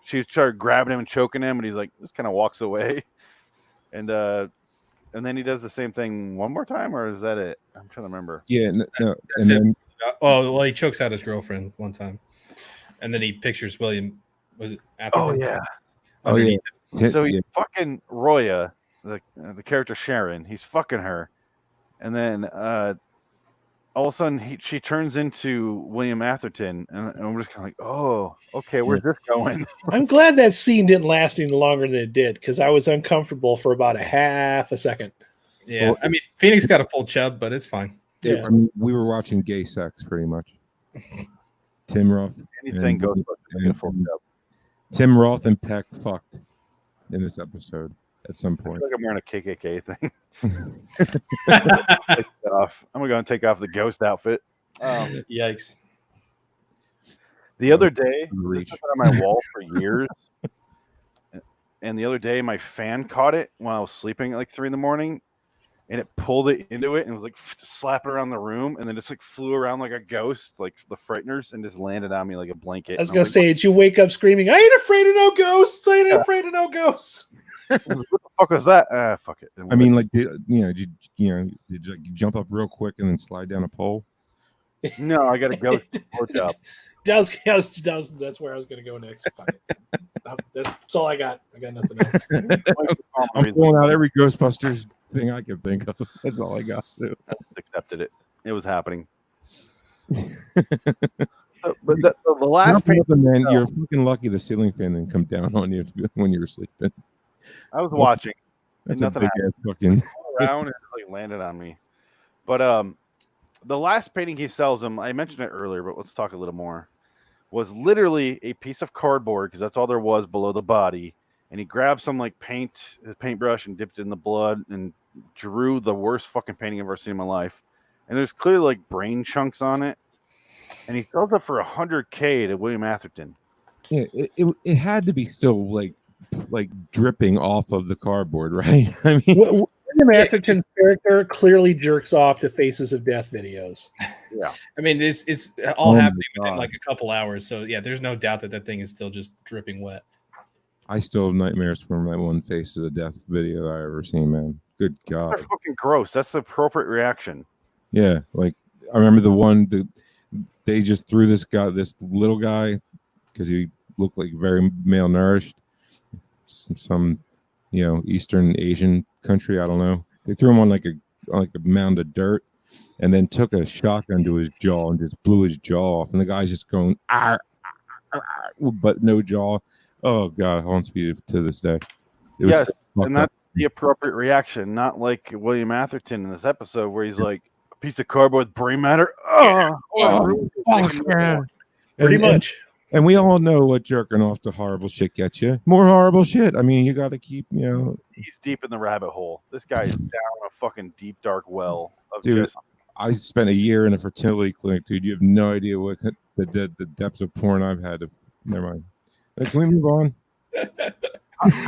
she started grabbing him and choking him, and he's like, just kind of walks away, and then he does the same thing one more time, or is that it? I'm trying to remember. Yeah, no, That's it. Well, he chokes out his girlfriend one time, and then he pictures William. Was it? Atherton? Oh yeah. yeah. So he's fucking Roya, the character Sharon. He's fucking her, and then all of a sudden she turns into William Atherton, and I'm just kind of like, oh, okay, where's this going? I'm glad that scene didn't last any longer than it did, because I was uncomfortable for about a half a second. Yeah, I mean, Phoenix got a full chub, but it's fine. Yeah. I mean, we were watching gay sex pretty much. Tim Roth. Anything goes. Tim Roth and Peck fucked in this episode at some I point. feel like I'm wearing a KKK thing. Take it off. I'm gonna go and take off the ghost outfit. Yikes! The other day, Reach. this has been on my wall for years. And the other day, my fan caught it while I was sleeping at like 3 a.m, and it pulled it into it and was like slapping around the room, and then just like flew around like a ghost, like the Frighteners, and just landed on me like a blanket. I was gonna say, did you wake up screaming, "I ain't afraid of no ghosts! I ain't Yeah. afraid of no ghosts"? What the fuck was that? Fuck it. I mean, like, did you jump up real quick and then slide down a pole? no, I got a ghost job. That's where I was gonna go next. Fine. That's all I got. I got nothing else. I'm pulling out every Ghostbusters thing I can think of. That's all I got. I just accepted it. It was happening. But the last paint, man, you're fucking lucky the ceiling fan didn't come down on you when you were sleeping. I was watching. That's a nothing big ass fucking. around and it like landed on me. But the last painting he sells him, I mentioned it earlier, but let's talk a little more. Was literally a piece of cardboard, because that's all there was below the body. And he grabbed some like his paintbrush, and dipped it in the blood and drew the worst fucking painting I've ever seen in my life. And there's clearly like brain chunks on it. And he sells it for $100K to William Atherton. Yeah, it had to be still like dripping off of the cardboard, right? I mean, William Atherton's character clearly jerks off to Faces of Death videos. Yeah. I mean, it's all my happening within God. like a couple hours. So yeah, there's no doubt that thing is still just dripping wet. I still have nightmares from that one Faces of Death video I ever seen, man. Good God. They're fucking gross. That's the appropriate reaction. Yeah, like I remember the one that they just threw this little guy, because he looked like very malnourished, some Eastern Asian country, I don't know. They threw him on like a mound of dirt, and then took a shotgun to his jaw and just blew his jaw off, and the guy's just going but no jaw. Oh God, haunts me to this day. It was Yes, so and fucked up. that's the appropriate reaction, not like William Atherton in this episode where he's like a piece of cardboard with brain matter. Fuck, yeah. Pretty much. And we all know what jerking off to horrible shit gets you. More horrible shit. I mean, you got to keep, He's deep in the rabbit hole. This guy is down a fucking deep, dark well of Dude, just. I spent a year in a fertility clinic, dude. You have no idea what the depths of porn I've had. Never mind. Can we move on?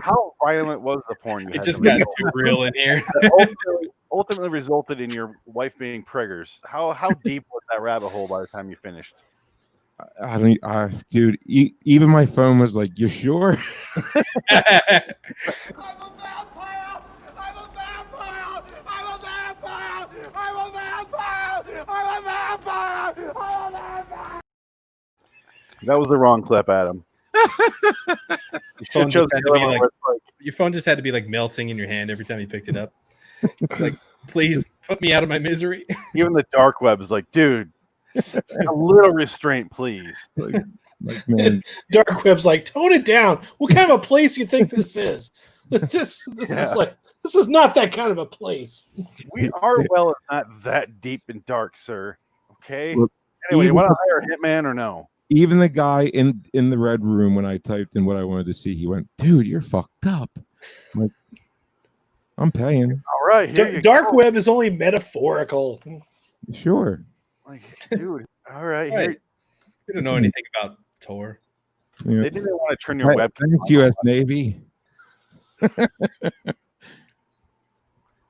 How violent was the porn you It had just to got make? too real in here. ultimately resulted in your wife being preggers. How deep was that rabbit hole by the time you finished? Dude, even my phone was like, "You sure?" I'm a vampire! I'm a vampire! I'm a vampire! I'm a vampire! I'm a vampire! I'm a vampire! That was the wrong clip, Adam. Your phone, Chose just had the to be other one like, where it's like, your phone just had to be like melting in your hand every time you picked it up. It's like, please put me out of my misery. even the dark web is like, dude, a little restraint, please. like man, Dark Web's like, tone it down. What kind of a place you think this is? This Yeah. is like, this is not that kind of a place. We are well not that deep and dark, sir. Okay. Look, Anyway, you even- want to hire a hitman or no? even the guy in the red room, when I typed in what I wanted to see, he went, "Dude, you're fucked up." Like, I'm paying. All right, here you Dark go. web is only metaphorical. Sure. Like, dude. All right, Right. here. You don't know anything about Tor. You They know, didn't want to turn your webcam. thanks, U.S. Navy.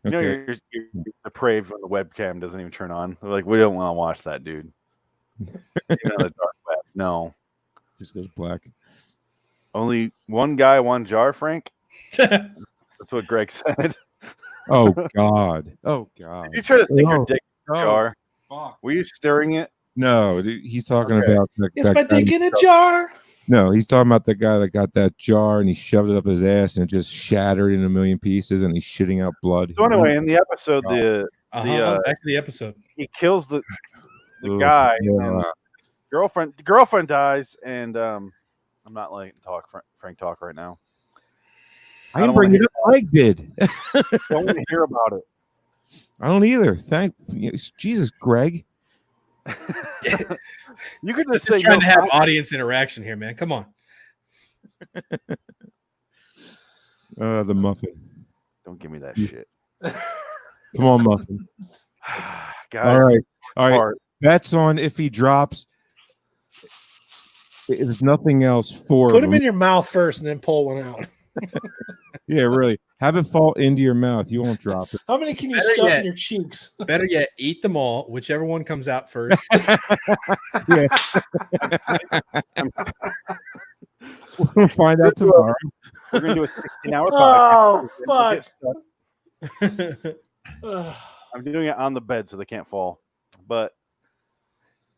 You know, Okay. you're depraved when the webcam doesn't even turn on. They're like, we don't want to watch that, dude. Even on the dark web. No. Just goes black. Only one guy, one jar, Frank. That's what Greg said. Oh God. Oh God. Did you try to stick your Oh, dick in the oh, jar? fuck. Were you stirring it? No, dude, he's talking Okay. about that Is my guy dick that- in a jar? No, he's talking about the guy that got that jar and he shoved it up his ass and it just shattered in a million pieces and he's shitting out blood. So anyway, in the episode, Back to the episode. he kills the Ugh, guy. yeah. And girlfriend dies, and I'm not letting Frank talk right now. I didn't bring it up. Greg did. Don't want to hear about it. I don't either. Jesus, Greg. You could just Just say trying no to have comment. audience interaction here, man. Come on. The muffin. Don't give me that shit. Come on, muffin. Guys, All right. All right. Bart, That's on if he drops. If nothing else, four. Put of him them. in your mouth first and then pull one out. Yeah, really. Have it fall into your mouth. You won't drop it. How many can you Better stuff yet. in your cheeks? Better yet, eat them all. Whichever one comes out first. Yeah. We'll find out tomorrow. we're gonna do a 16-hour podcast. Oh, We'll get stuck. I'm doing it on the bed so they can't fall. But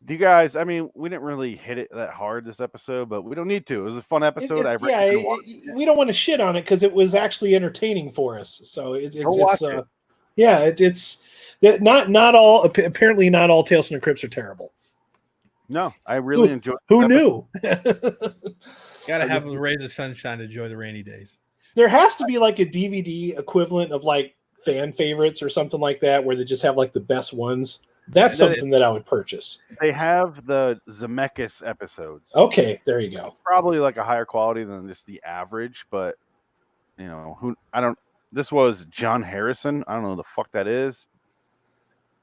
do you guys? I mean, we didn't really hit it that hard this episode, but we don't need to. It was a fun episode. We don't want to shit on it because it was actually entertaining for us. So Go watch it. it's not all. Apparently, not all Tales from the Crypts are terrible. No, I really enjoyed. Who this knew? Gotta have the rays of sunshine to enjoy the rainy days. There has to be like a DVD equivalent of like fan favorites or something like that, where they just have like the best ones. That's something that I would purchase. They have the Zemeckis episodes. Okay, there you go. Probably like a higher quality than just the average, but you know, this was John Harrison. I don't know who the fuck that is.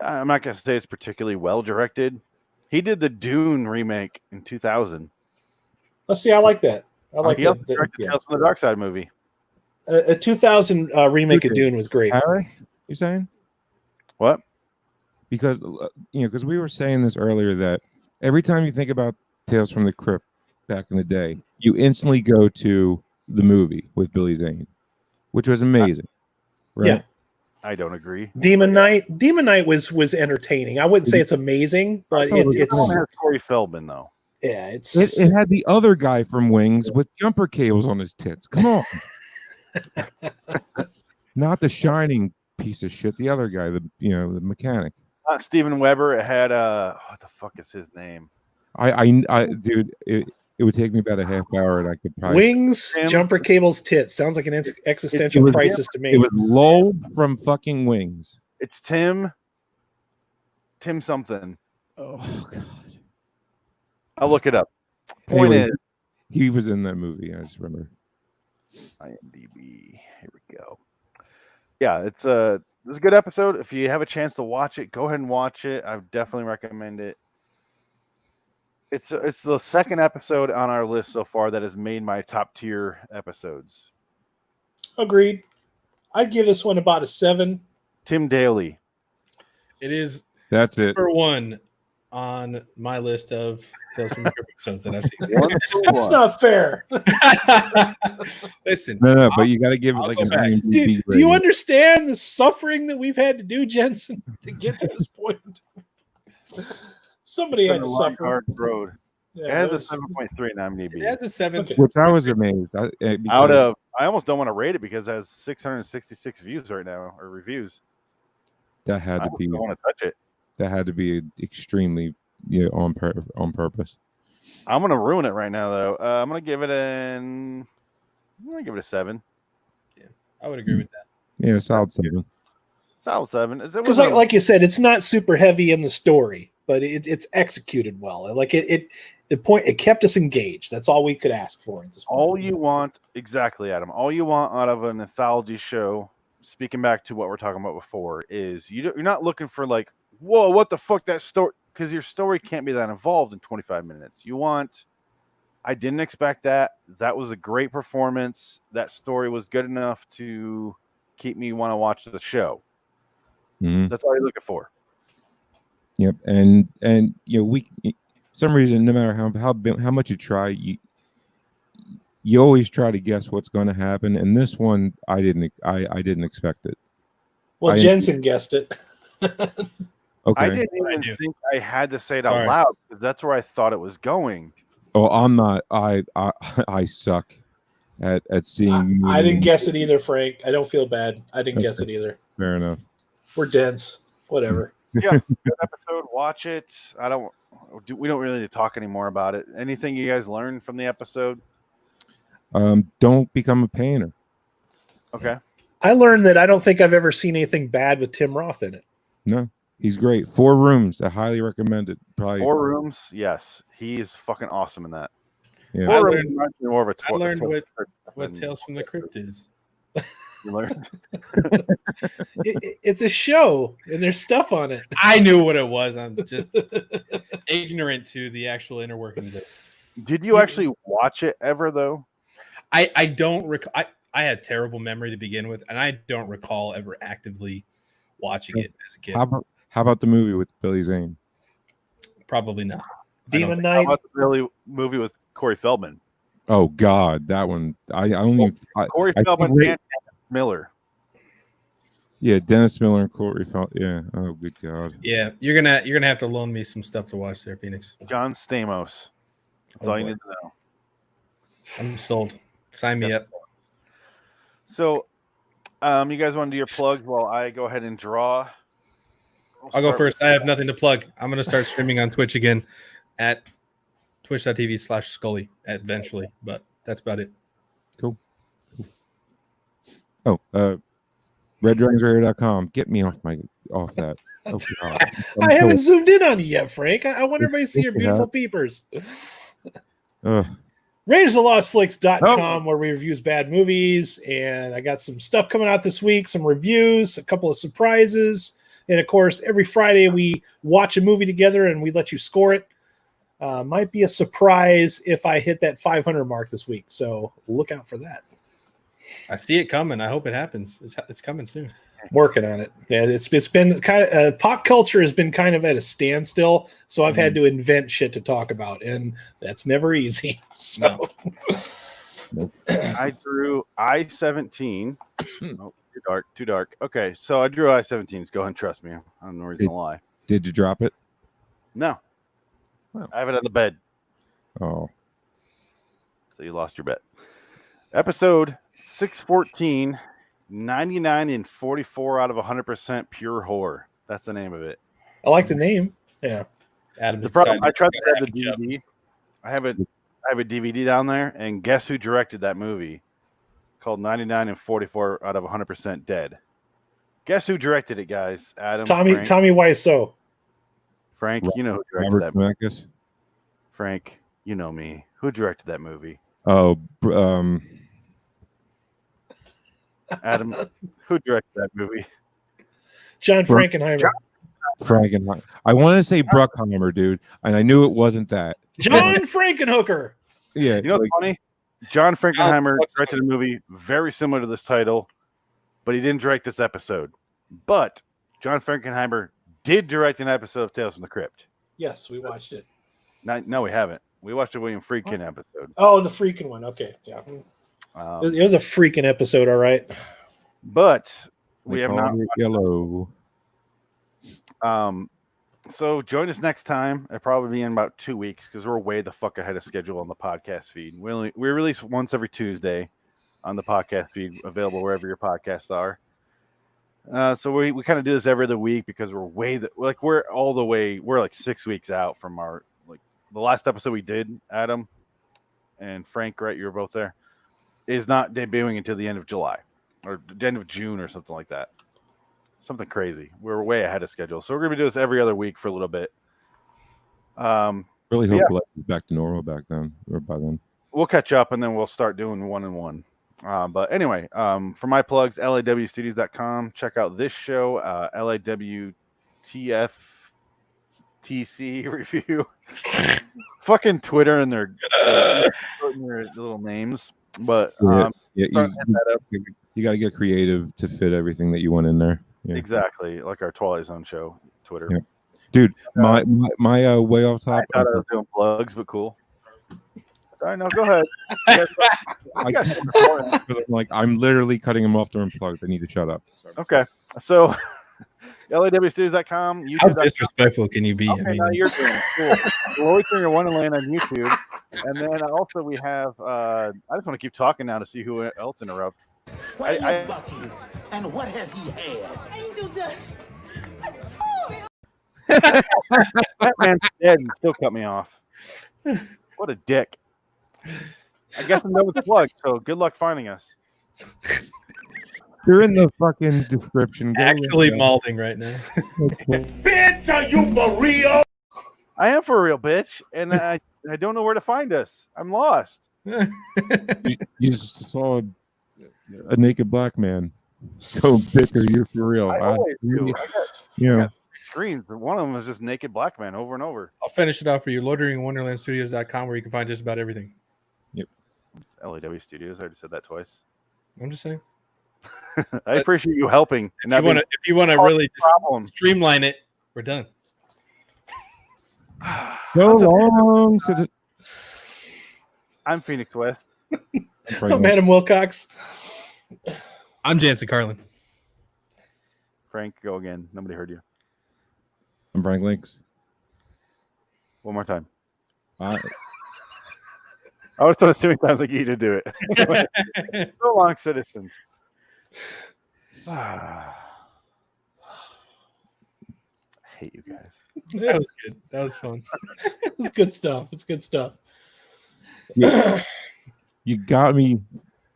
I'm not gonna say it's particularly well directed. He did the Dune remake in 2000. Let's see. I like that. I like He also that. directed Yeah. Tales from the Dark Side movie. A 2000 remake of Dune was great. Harry, you saying? What? Because because we were saying this earlier that every time you think about Tales from the Crypt back in the day, you instantly go to the movie with Billy Zane, which was amazing. Right? Yeah. I don't agree. Demon Knight was entertaining. I wouldn't say it's amazing, but it's It has Corey Feldman though. yeah, it's It had the other guy from Wings with jumper cables on his tits. Come on. Not the Shining piece of shit. The other guy, the mechanic. Steven Weber. It had what the fuck is his name? I dude, it would take me about a half hour and I could probably Wings, jumper cables, tits. Sounds like an existential was- crisis to me. it was Lowell from fucking Wings. It's Tim something. Oh god. I'll look it up. Point Anyway, is, he was in that movie, I just remember. IMDb. Here we go. Yeah, it's a good episode. If you have a chance to watch it, go ahead and watch it. I would definitely recommend it. It's the second episode on our list so far that has made my top tier episodes. Agreed. I'd give this one about a 7. Tim Daly. It is That's it. number one on my list of Tales from the Crypt episodes that I've seen. That's not fair. Listen, No, but you got to give it I'll like go an back. IMDb Do you rating. understand the suffering that we've had to do, Jensen, to get to this point? Somebody It's had been to a long, suffer. hard road. Yeah, It has that a was- 7.3 in IMDb. it has a 7. Okay. Which I was amazed. Out of, I almost don't want to rate it because it has 666 views right now, or reviews. that had I to almost be don't want to touch it. that had to be extremely on purpose. I'm gonna ruin it right now though. I'm gonna give it a 7. I would agree with that. Yeah, solid 7. Solid 7. Because like you said, it's not super heavy in the story, but it's executed well. Like it it kept us engaged. That's all we could ask for at this point. All you want, exactly, Adam. All you want out of an anthology show, speaking back to what we're talking about before, is you're not looking for like, whoa, what the fuck, that story, because your story can't be that involved in 25 minutes. You want, I didn't expect that. That was a great performance. That story was good enough to keep me want to watch the show. Mhm. That's all you're looking for. Yep, and we, for some reason, no matter how much you try, you always try to guess what's going to happen. And this one, I didn't expect it. Well, Jansen guessed it. Okay. I didn't even think I had to say it Sorry. out loud because that's where I thought it was going. Oh, I'm not. I suck at seeing. I didn't guess it either, Frank. I don't feel bad. I didn't guess it either. Fair enough. We're dense. Whatever. Yeah, good episode. Watch it. We don't really need to talk anymore about it. Anything you guys learned from the episode? Don't become a painter. Okay. I learned that I don't think I've ever seen anything bad with Tim Roth in it. No, he's great. 4 Rooms. I highly recommend it. Probably 4 Rooms. Yes, he is fucking awesome in that. Yeah. 4 I Rooms learned- reminds me more of a I learned what than- Tales from the Crypt is. You learned. It's a show, and there's stuff on it. I knew what it was. I'm just ignorant to the actual inner workings of it. Did you actually watch it ever though? I don't recall. I had terrible memory to begin with, and I don't recall ever actively watching it as a kid. How about the movie with Billy Zane? Probably not. Demon How Knight. about the really movie with Corey Feldman? Oh God, that one. I don't even. Corey I Feldman think- and Miller. Yeah, Dennis Miller and Corey Feldman. Yeah. Oh, good God. Yeah, you're gonna have to loan me some stuff to watch there, Phoenix. John Stamos. That's Oh, all you boy. need to know. I'm sold. Sign me up. So, you guys want to do your plugs while I go ahead and draw? I'll go start first. I have nothing to plug. I'm gonna start streaming on Twitch again at twitch.tv/Scully eventually, but that's about it. Oh, reddragonsraider.com. Get me off that. Oh, God. I haven't zoomed in on you yet, Frank. I want everybody to see your beautiful peepers. Ugh. RaidersOfLostFlicks.com, where we reviews bad movies, and I got some stuff coming out this week, some reviews, a couple of surprises, and of course, every Friday we watch a movie together and we let you score it. Might be a surprise if I hit that 500 mark this week, so look out for that. I see it coming. I hope it happens. It's coming soon. Working on it. Yeah, it's been kind of pop culture has been kind of at a standstill, so I've had to invent shit to talk about, and that's never easy. So I drew I-17. Oh, too dark. Okay, so I drew I-17s. Go ahead and trust me. I have no reason to lie. Did you drop it? No. Oh. I have it on the bed. Oh. So you lost your bet. Episode 614, 99 and 44 out of 100% pure horror. That's the name of it. I like the name. Yeah. Adam. The problem, I tried to grab the DVD. I have a DVD down there, and guess who directed that movie? Called 99 and 44 out of 100% dead. Guess who directed it, guys? Adam. Tommy Wiseau. Frank, you know who directed Robert that movie. Zemeckis? Frank, you know me. Who directed that movie? Oh, Adam, who directed that movie? John Frankenheimer. Frankenheimer. I wanted to say Bruckheimer, dude, and I knew it wasn't that. John Frankenhooker. Yeah. You know what's funny? John Frankenheimer directed a movie very similar to this title, but he didn't direct this episode. But John Frankenheimer did direct an episode of Tales from the Crypt. Yes, we watched it. No, we haven't. We watched a William Friedkin episode. Oh, the freaking one. Okay, yeah. It was a freaking episode, all right. But we They have call not. it yellow. So join us next time. It'll probably be in about 2 weeks because we're way the fuck ahead of schedule on the podcast feed. We release once every Tuesday on the podcast feed, available wherever your podcasts are. So we kind of do this every other week because we're like 6 weeks out from our the last episode we did. Adam and Frank, right? You were both there. Is not debuting until the end of July or the end of June or something like that. Something crazy. We're way ahead of schedule. So we're going to do this every other week for a little bit. Really hope Yeah. life is back to normal back then or by then. We'll catch up and then we'll start doing 1-and-1. But anyway, for my plugs, LIWstudios.com. Check out this show, LIWTFTC review. Fucking Twitter and their little names. But Yeah, start hitting that up. you got to get creative to fit everything that you want in there. Yeah. Exactly, like our Twilight Zone show, Twitter. Yeah. Dude, my way off I top. thought I was doing plugs, but cool. All right, no, go ahead. I'm literally cutting him off during plugs. I need to shut up. Sorry. Okay, so LAWstudios.com, How YouTube.com. disrespectful can you be? Okay, now you're doing it. Cool. Loitering Wonderland on YouTube, and then also we have. I just want to keep talking now to see who else interrupts. Where is Bucky? And what has he had? Angel dust. I told him. That man's dead and still cut me off. What a dick. I guess I'm done with the plug, so good luck finding us. You're in the fucking description. Go Actually ahead. malding right now. Bitch, are you for real? I am for real, bitch, and I don't know where to find us. I'm lost. You just saw a naked black man. Go picker, you're for real. I always do. Yeah. I got screens. One of them is just naked black man over and over. I'll finish it off for you. LoiteringWonderlandStudios.com, where you can find just about everything. LAW Studios. I already said that twice. I'm just saying. I appreciate you helping. If you want to really just streamline it, we're done. So long. I'm Phoenix West. I'm Adam Wilcox. I'm Jansen Carlin. Frank, go again. Nobody heard you. I'm Frank Links. One more time. I was told it too many times like you to do it. So long, citizens. I hate you guys. That was good. That was fun. It's good stuff. It's good stuff. You got me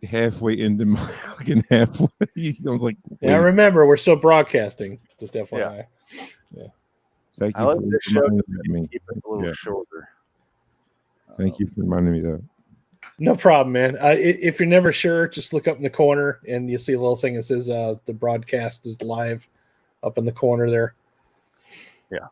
halfway into my fucking halfway. I was like, Yeah, remember, we're still broadcasting. Just FYI. Yeah. Thank I you like for this show. reminding me. Keep it a little shorter. Thank you for reminding me of that. No problem, man. If you're never sure, just look up in the corner and you'll see a little thing that says the broadcast is live up in the corner there. Yeah.